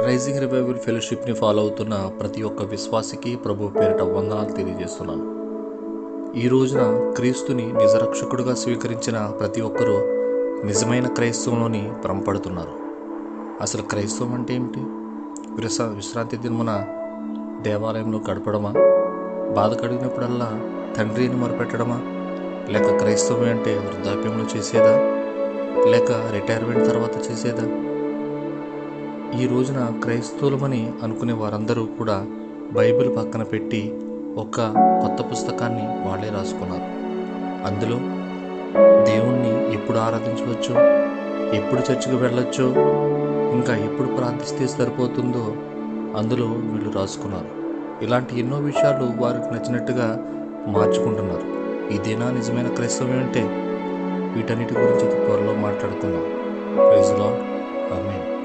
Rising revival ఫెలోషిప్ని follow అవుతున్న ప్రతి ఒక్క విశ్వాసికి ప్రభు పేరిట వందనాలు తెలియజేస్తున్నాను. ఈ రోజున క్రీస్తుని నిజరక్షకుడుగా స్వీకరించిన ప్రతి ఒక్కరూ నిజమైన క్రైస్తవంలోని భ్రమపడుతున్నారు. అసలు క్రైస్తవం అంటే ఏమిటి? విశ్రాంతి దినమున దేవాలయంలో గడపడమా? బాధ కలిగినప్పుడల్లా తండ్రిని మొరపెట్టడమా? లేక క్రైస్తవం అంటే వృద్ధాప్యంలో చేసేదా? లేక రిటైర్మెంట్ తర్వాత చేసేదా? ఈ రోజున క్రైస్తవులమని అనుకునే వారందరూ కూడా బైబిల్ పక్కన పెట్టి ఒక కొత్త పుస్తకాన్ని వాళ్ళే రాసుకున్నారు. అందులో దేవుణ్ణి ఎప్పుడు ఆరాధించవచ్చు, ఎప్పుడు చర్చికి వెళ్ళొచ్చో, ఇంకా ఎప్పుడు ప్రార్థిస్తే సరిపోతుందో అందులో వీళ్ళు రాసుకున్నారు. ఇలాంటి ఎన్నో విషయాలు వారికి నచ్చినట్టుగా మార్చుకుంటున్నారు. ఇదేనా నిజమైన క్రైస్తవం అంటే? వీటన్నిటి గురించి త్వరలో మాట్లాడుకుందాం. Praise the lord. ఆమేన్.